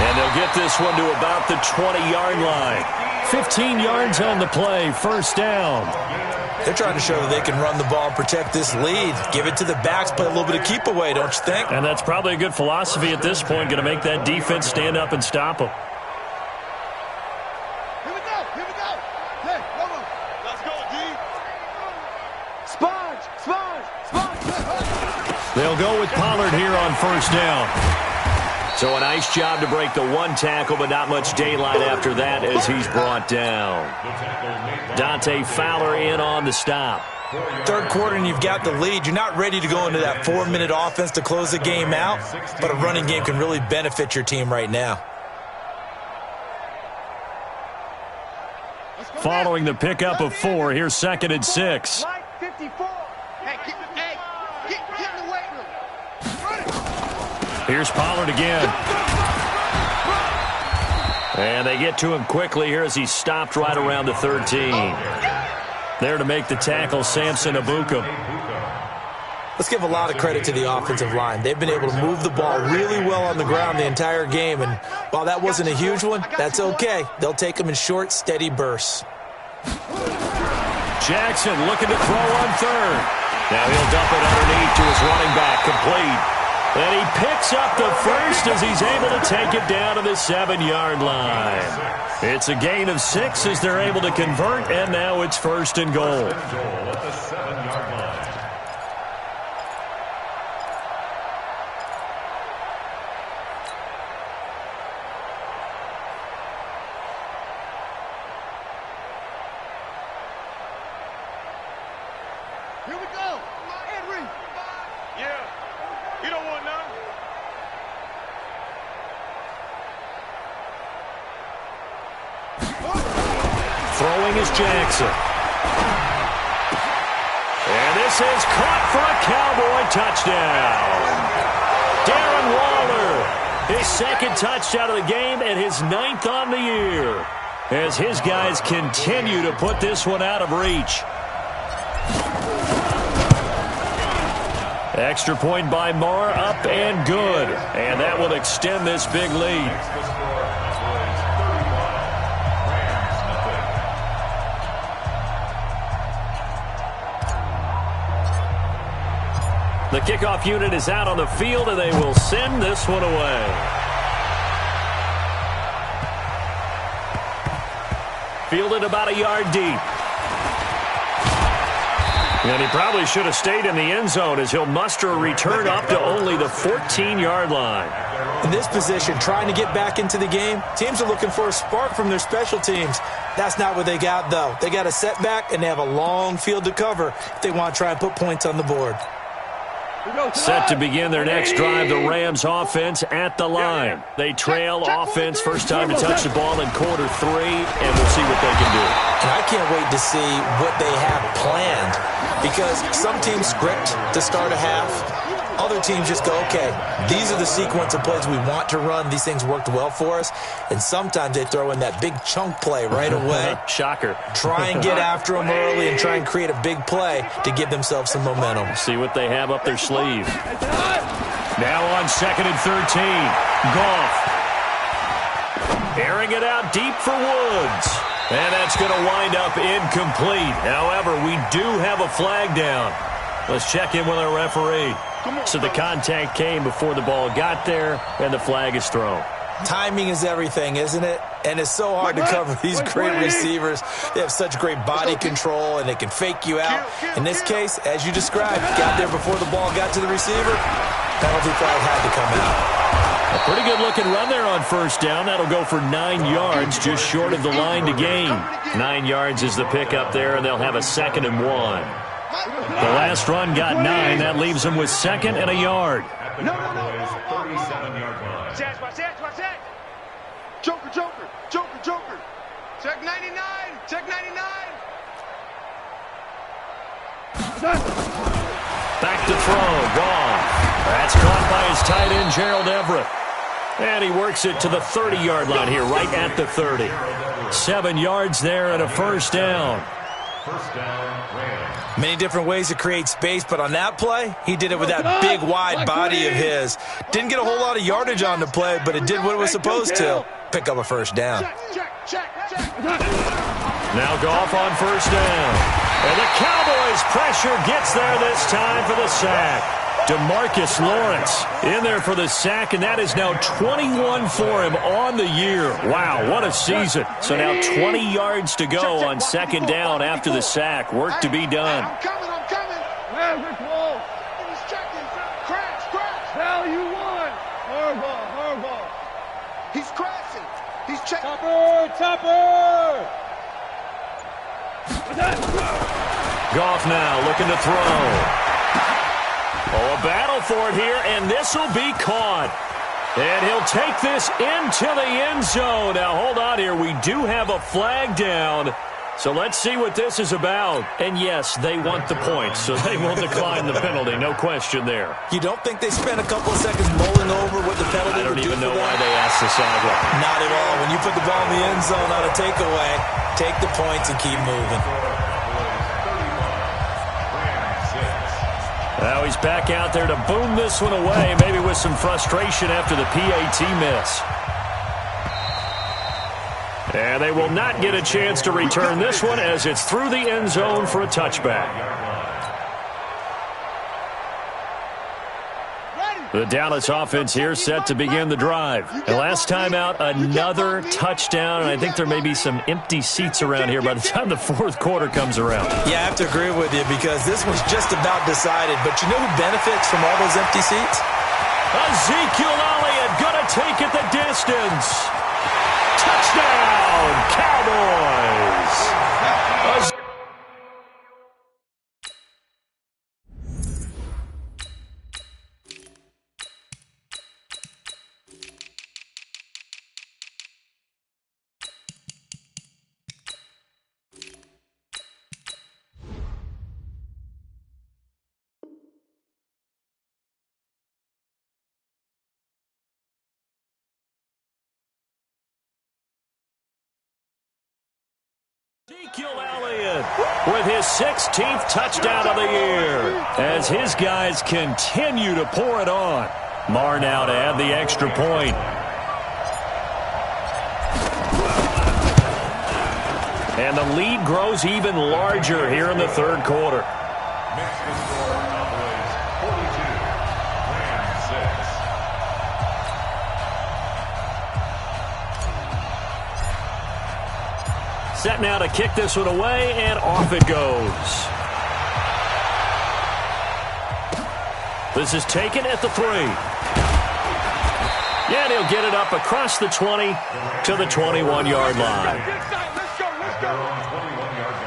And they'll get this one to about the 20-yard line. 15 yards on the play, first down. They're trying to show that they can run the ball and protect this lead. Give it to the backs, play a little bit of keep away, don't you think? And that's probably a good philosophy at this point, going to make that defense stand up and stop them. Here we go. Hey, let's go, D. Sponge. They'll go with Pollard here on first down. So a nice job to break the one tackle, but not much daylight after that as he's brought down. Dante Fowler in on the stop. Third quarter and you've got the lead. You're not ready to go into that 4-minute offense to close the game out, but a running game can really benefit your team right now. Following the pickup of 4, here's 2nd and 6. Line 54. Hey, get in the weight room. Here's Pollard again. And they get to him quickly here as he stopped right around the 13. There to make the tackle, Samson Abuka. Let's give a lot of credit to the offensive line. They've been able to move the ball really well on the ground the entire game, and while that wasn't a huge one, that's okay. They'll take them in short, steady bursts. Jackson looking to throw on 3rd. Now he'll dump it underneath to his running back, complete. And he picks up the first as he's able to take it down to the 7-yard line. It's a gain of 6 as they're able to convert, and now it's 1st and goal. At the 7-yard line. Here we go. Henry. Yeah. You don't want none. Throwing is Jackson. And this is caught for a Cowboy touchdown. Darren Waller, his 2nd touchdown of the game and his 9th on the year, as his guys continue to put this one out of reach. Extra point by Marr, up and good. And that will extend this big lead. The kickoff unit is out on the field, and they will send this one away. Fielded about a yard deep. And he probably should have stayed in the end zone as he'll muster a return up to only the 14-yard line. In this position, trying to get back into the game, teams are looking for a spark from their special teams. That's not what they got, though. They got a setback, and they have a long field to cover if they want to try and put points on the board. Set to begin their next drive, the Rams offense at the line. They trail offense, first time to touch the ball in quarter 3, and we'll see what they can do. And I can't wait to see what they have planned, because some teams script to start a half. Other teams just go, okay, these are the sequence of plays we want to run. These things worked well for us. And sometimes they throw in that big chunk play right away. Shocker. Try and get after them early and try and create a big play to give themselves some momentum. See what they have up their sleeve. Now on 2nd and 13. Goff. Airing it out deep for Woods. And that's going to wind up incomplete. However, we do have a flag down. Let's check in with our referee. So the contact came before the ball got there, and the flag is thrown. Timing is everything, isn't it? And it's so hard to cover these great receivers. They have such great body control, and they can fake you out. In this case, as you described, got there before the ball got to the receiver. Penalty flag had to come out. A pretty good-looking run there on first down. That'll go for 9 yards, just short of the line to gain. 9 yards is the pickup there, and they'll have a 2nd and 1. The last run got 9. That leaves them with 2nd and a yard. No. 37-yard line. Watch that. Joker. Check 99. Back to throw. Goff. That's caught by his tight end, Gerald Everett. And he works it to the 30-yard line here, right at the 30. 7 yards there and a first down. First down, Rams. Many different ways to create space, but on that play, he did it with that big, wide body of his. Didn't get a whole lot of yardage on the play, but it did what it was supposed to. Pick up a first down. Check. Now Goff on first down. And the Cowboys' pressure gets there this time for the sack. DeMarcus Lawrence in there for the sack, and that is now 21 for him on the year. Wow, what a season. So now 20 yards to go on 2nd down after the sack. Work to be done. I'm coming. We're close. He's checking. Crash. Hell, you won. Harbaugh. Check. Topper! Goff now looking to throw. Oh, a battle for it here, and this will be caught. And he'll take this into the end zone. Now, hold on here. We do have a flag down. So let's see what this is about. And yes, they want the points, so they will decline the penalty. No question there. You don't think they spent a couple of seconds mulling over what the penalty I don't would do even for know them? why they asked the sideline. Not at all. When you put the ball in the end zone on a takeaway, take the points and keep moving. Now he's back out there to boom this one away, maybe with some frustration after the PAT miss. And they will not get a chance to return this one as it's through the end zone for a touchback. The Dallas offense here set to begin the drive. And last time out, another touchdown, and I think there may be some empty seats around here by the time the fourth quarter comes around. Yeah, I have to agree with you because this one's just about decided. But you know who benefits from all those empty seats? Ezekiel Elliott gonna take it the distance. Touchdown, Cowboys! Ezekiel Elliott with his 16th touchdown of the year as his guys continue to pour it on. Marr now to add the extra point. And the lead grows even larger here in the third quarter. Next to score, Cowboys 42, Rams 6. Set now to kick this one away, and off it goes. This is taken at the 3. And he'll get it up across the 20 to the 21-yard line. At their own 21-yard line.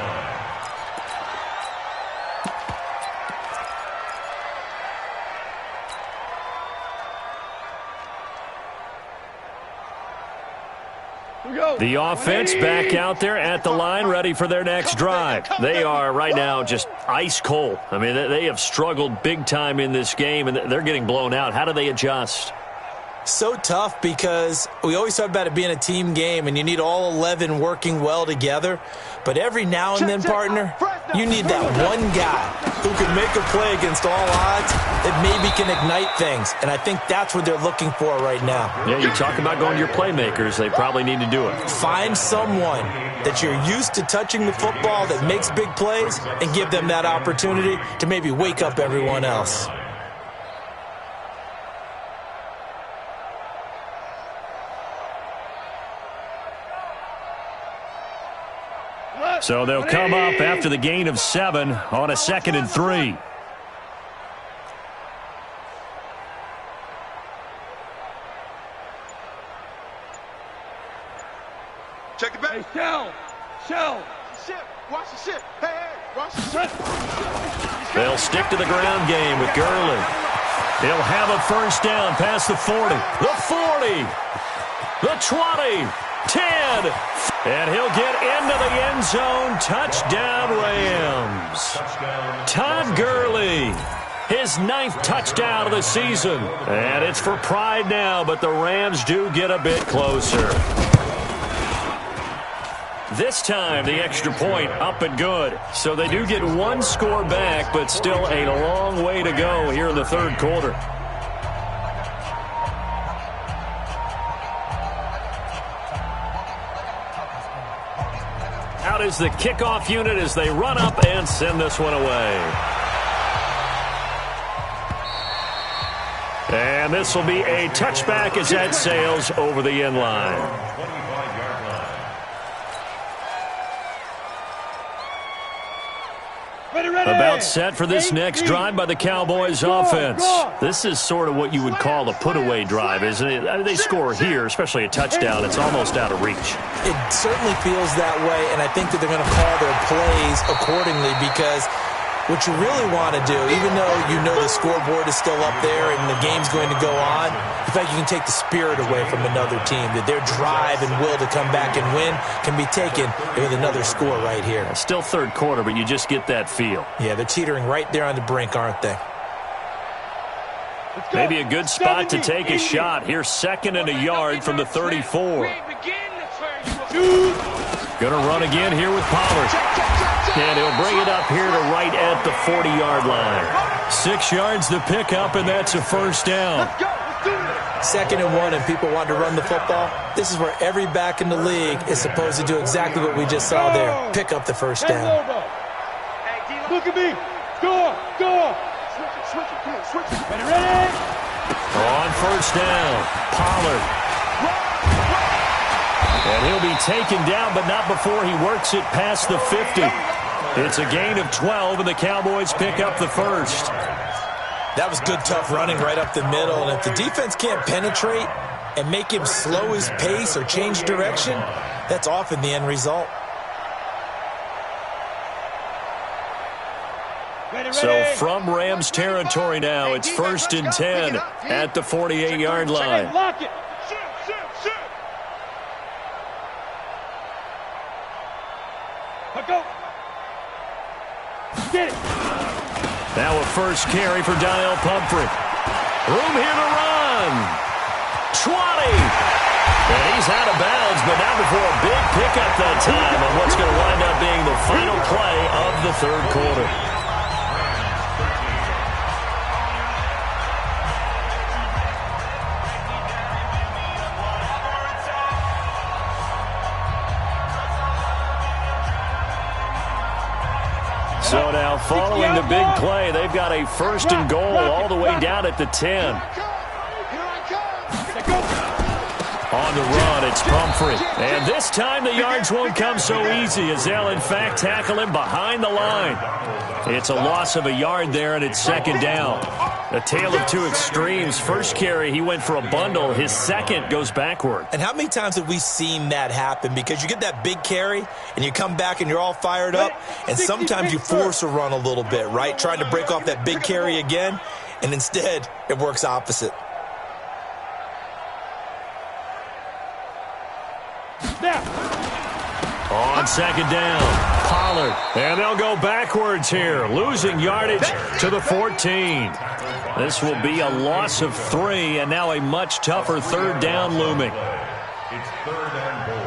The offense back out there at the line, ready for their next drive. They are right now just ice cold. I mean, they have struggled big time in this game, and they're getting blown out. How do they adjust? So tough because we always talk about it being a team game and you need all 11 working well together. But every now and then, partner, you need that one guy who can make a play against all odds that maybe can ignite things. And I think that's what they're looking for right now. Yeah, you talk about going to your playmakers. They probably need to do it. Find someone that you're used to touching the football that makes big plays and give them that opportunity to maybe wake up everyone else. So they'll come up after the gain of 7 on a 2nd and 3. Check it back. Hey, Shell. Ship. Watch the ship. Hey, watch the ship. They'll stick to the ground game with Gurley. He'll have a first down past the 40. The 40. The 20. 10. And he'll get into the end zone. Touchdown, Rams. Todd Gurley, his 9th touchdown of the season. And it's for pride now, but the Rams do get a bit closer. This time, the extra point up and good. So they do get one score back, but still a long way to go here in the third quarter. Out is the kickoff unit as they run up and send this one away. And this will be a touchback as that sails over the end line. 25-yard line. A About set for this next drive by the Cowboys offense. This is sort of what you would call a put-away drive, isn't it? I mean, they score here, especially a touchdown. It's almost out of reach. It certainly feels that way, and I think that they're going to call their plays accordingly because what you really want to do, even though you know the scoreboard is still up there and the game's going to go on, in fact, you can take the spirit away from another team, that their drive and will to come back and win can be taken with another score right here. Still third quarter, but you just get that feel. Yeah, they're teetering right there on the brink, aren't they? Maybe a good spot to take a shot. Here's 2nd and a yard from the 34. Going to run again here with Pollard. And he'll bring it up here to right at the 40-yard line. 6 yards to pick up, and that's a first down. 2nd and 1, and people want to run the football. This is where every back in the league is supposed to do exactly what we just saw there. Pick up the first down. Look at me. Score. Switch it. Ready? On first down, Pollard. And he'll be taken down, but not before he works it past the 50. It's a gain of 12, and the Cowboys pick up the first. That was good, tough running right up the middle. And if the defense can't penetrate and make him slow his pace or change direction, that's often the end result. So from Rams territory now, it's 1st and 10 at the 48-yard line. Lock it. Go. Get it. Now a first carry for Donnell Pumphrey. Room here to run. 20. And he's out of bounds, but now before a big pickup that time on what's going to wind up being the final play of the third quarter. So now following the big play, they've got a 1st and goal all the way down at the 10. On the run, it's Pumphrey. And this time the yards won't come so easy as they'll in fact tackle him behind the line. It's a loss of a yard there, and it's 2nd down. A tale of two extremes. First carry, he went for a bundle. His second goes backward. And how many times have we seen that happen? Because you get that big carry, and you come back and you're all fired up, and sometimes you force a run a little bit, right? Trying to break off that big carry again, and instead it works opposite. On 2nd down, Pollard. And they'll go backwards here, losing yardage to the 14. This will be a loss of 3, and now a much tougher 3rd down looming. It's 3rd and goal.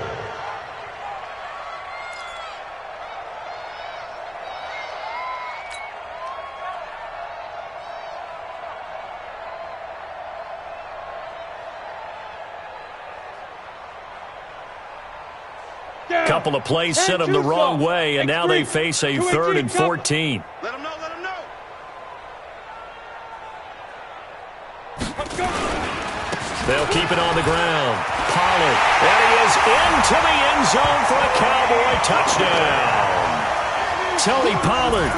Couple of plays sent them the wrong way, and now they face a 3rd and 14. Let him know. They'll keep it on the ground. Pollard, and he is into the end zone for a Cowboy touchdown. Tony Pollard,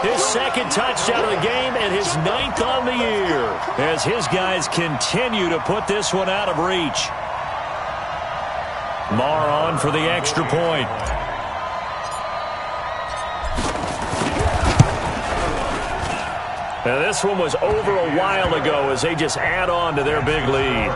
his 2nd touchdown of the game and his 9th on the year, as his guys continue to put this one out of reach. Marr on for the extra point. Now this one was over a while ago as they just add on to their big lead.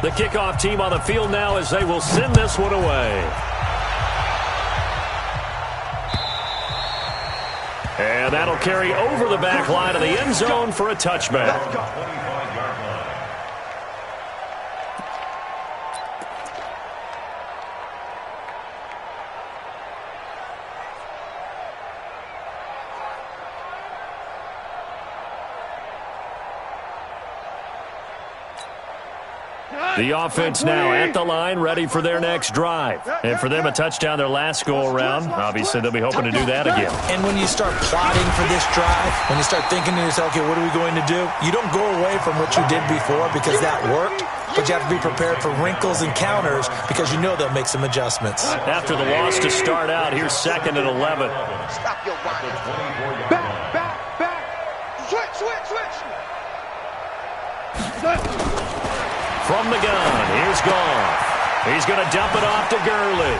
The kickoff team on the field now as they will send this one away. And that'll carry over the back line of the end zone for a touchback. The offense now at the line, ready for their next drive. And for them, a touchdown their last go-around. Obviously, they'll be hoping to do that again. And when you start plotting for this drive, when you start thinking to yourself, okay, what are we going to do? You don't go away from what you did before because that worked, but you have to be prepared for wrinkles and counters because you know they'll make some adjustments. After the loss to start out, here's 2nd and 11. Stop your whining. Back. Switch. From the gun, here's Goff. He's going to dump it off to Gurley.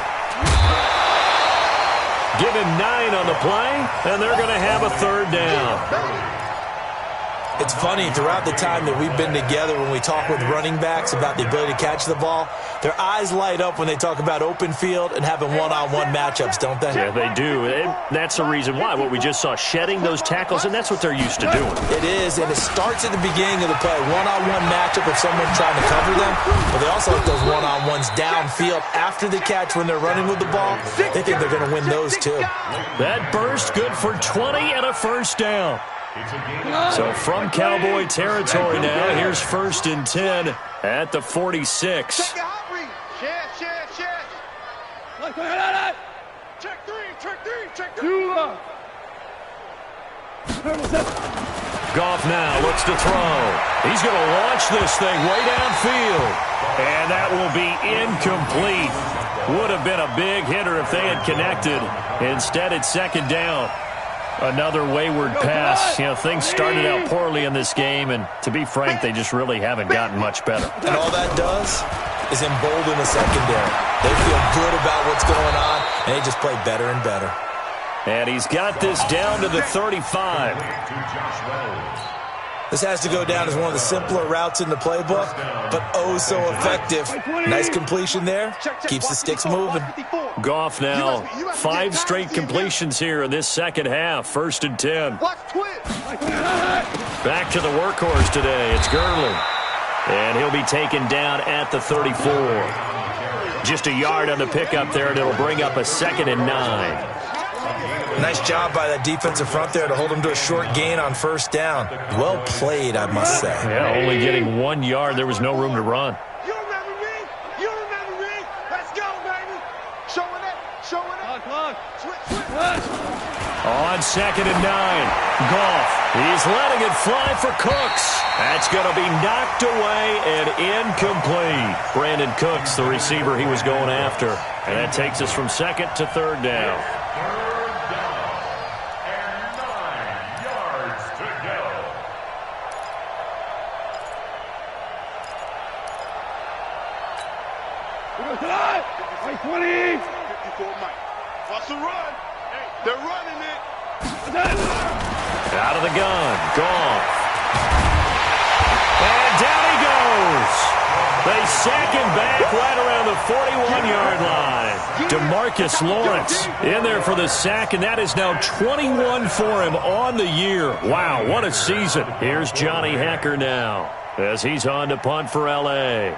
Give him 9 on the play, and they're going to have a 3rd down. It's funny, throughout the time that we've been together, when we talk with running backs about the ability to catch the ball, their eyes light up when they talk about open field and having one-on-one matchups, don't they? Yeah, they do. And that's the reason why. What we just saw, shedding those tackles, and that's what they're used to doing. It is, and it starts at the beginning of the play. One-on-one matchup if someone's trying to cover them, but they also like those one-on-ones downfield after the catch when they're running with the ball. They think they're going to win those, too. That burst good for 20 and a 1st down. So from Cowboy territory now, here's 1st and 10 at the 46. Check three. Goff now looks to throw. He's going to launch this thing way downfield. And that will be incomplete. Would have been a big hitter if they had connected. Instead, it's 2nd down. Another wayward pass. You know, things started out poorly in this game, and to be frank, they just really haven't gotten much better. And all that does is embolden the secondary. They feel good about what's going on, and they just play better and better. And he's got this down to the 35. This has to go down as one of the simpler routes in the playbook, but oh so effective. Nice completion there. Keeps the sticks moving. Goff now, 5 straight completions here in this second half. 1st and 10. Back to the workhorse today. It's Gurley. And he'll be taken down at the 34. Just a yard on the pickup there, and it'll bring up a 2nd and 9. Nice job by that defensive front there to hold him to a short gain on 1st down. Well played, I must say. Yeah, only getting 1 yard. There was no room to run. You remember me? Let's go, baby. Showing it. Switch. On 2nd and 9. Goff. He's letting it fly for Cooks. That's going to be knocked away and incomplete. Brandon Cooks, the receiver he was going after. And that takes us from 2nd to 3rd down. What's the run? They're running it. Out of the gun. Goff. And down he goes. They sack him back right around the 41-yard line. DeMarcus Lawrence in there for the sack, and that is now 21 for him on the year. Wow, what a season. Here's Johnny Hecker now as he's on to punt for L.A.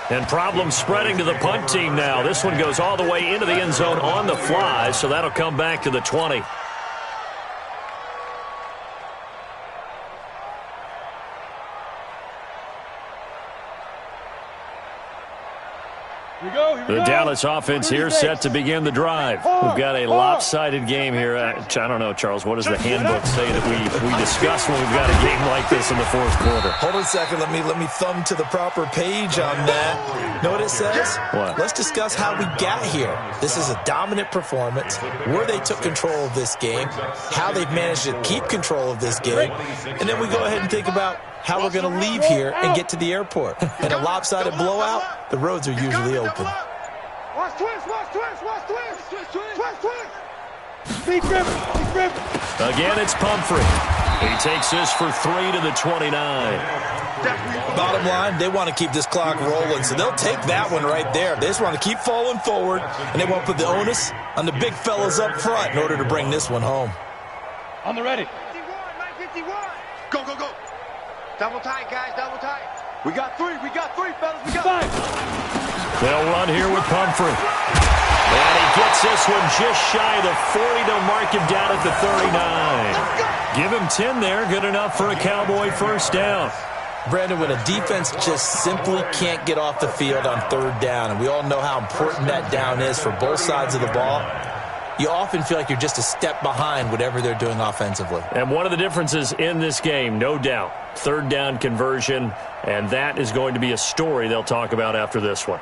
And problems spreading to the punt team now. This one goes all the way into the end zone on the fly, so that'll come back to the 20. The Dallas offense here set to begin the drive. We've got a lopsided game here. I don't know, Charles, what does the handbook say that we discuss when we've got a game like this in the 4th quarter? Hold on a second. Let me thumb to the proper page on that. Know what it says? What? Let's discuss how we got here. This is a dominant performance, where they took control of this game, how they've managed to keep control of this game, and then we go ahead and think about how we're going to leave here and get to the airport. In a lopsided blowout, the roads are usually open. Watch twist. Again, it's Pumphrey. He takes this for 3 to the 29. Bottom line, they want to keep this clock rolling, so they'll take that one right there. They just want to keep falling forward, and they want to put the onus on the big fellas up front in order to bring this one home. On the ready. 951. Go. Double tight, guys, double tight. We got three, fellas. We got 5. They'll run here with Pumphrey. And he gets this one just shy of the 40. They'll mark him down at the 39. Give him 10 there. Good enough for a Cowboy first down. Brandon, when a defense just simply can't get off the field on third down, and we all know how important that down is for both sides of the ball, you often feel like you're just a step behind whatever they're doing offensively. And one of the differences in this game, no doubt, third down conversion, and that is going to be a story they'll talk about after this one.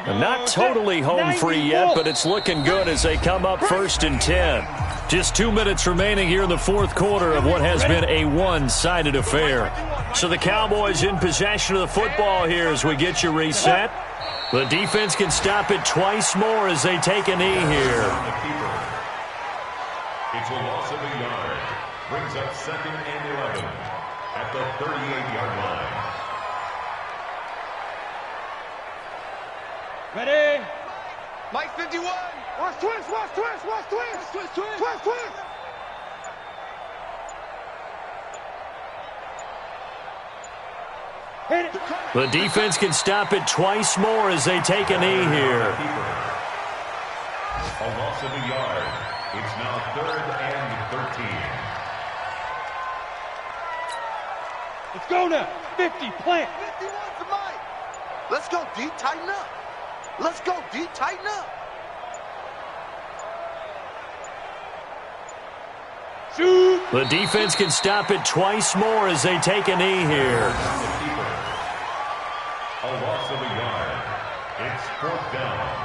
And not totally home free yet, but it's looking good as they come up 1st and 10. Just 2 minutes remaining here in the fourth quarter of what has been a one-sided affair. So the Cowboys in possession of the football here as we get you reset. The defense can stop it twice more as they take a knee here. It's a loss of a yard. Brings up 2nd and 11 at the 38-yard line. Ready? Mike 51. Watch twist. Hit it. The defense can stop it twice more as they take a knee here. A loss of a yard. It's now 3rd and 13. Let's go now. 50, plant. 51 to Mike. Let's go deep, tighten up. Let's go deep, tighten up. Shoot. The defense can stop it twice more as they take a knee here. A loss of a yard. It's 4th down.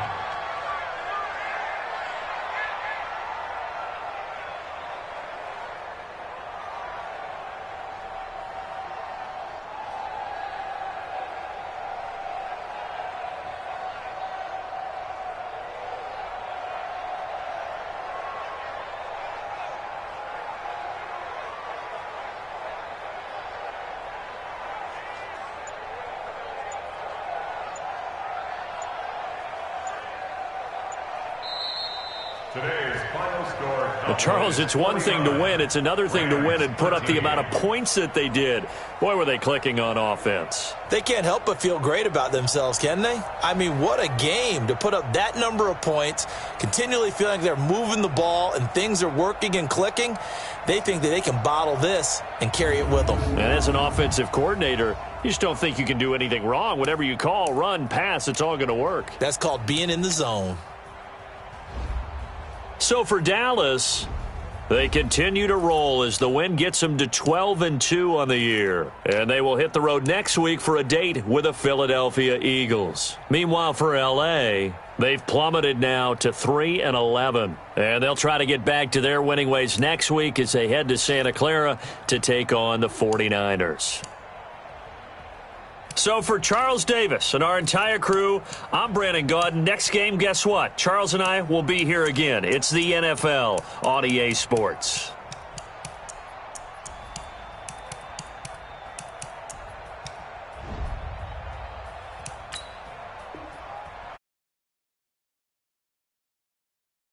Today's final score. Well, Charles, it's one thing to win. It's another thing to win and put up the amount of points that they did. Boy, were they clicking on offense. They can't help but feel great about themselves, can they? I mean, what a game to put up that number of points, continually feeling like they're moving the ball and things are working and clicking. They think that they can bottle this and carry it with them. And as an offensive coordinator, you just don't think you can do anything wrong. Whatever you call, run, pass, it's all going to work. That's called being in the zone. So for Dallas, they continue to roll as the win gets them to 12-2 on the year. And they will hit the road next week for a date with the Philadelphia Eagles. Meanwhile, for L.A., they've plummeted now to 3-11. And they'll try to get back to their winning ways next week as they head to Santa Clara to take on the 49ers. So for Charles Davis and our entire crew, I'm Brandon Gaudin. Next game, guess what? Charles and I will be here again. It's the NFL on EA Sports.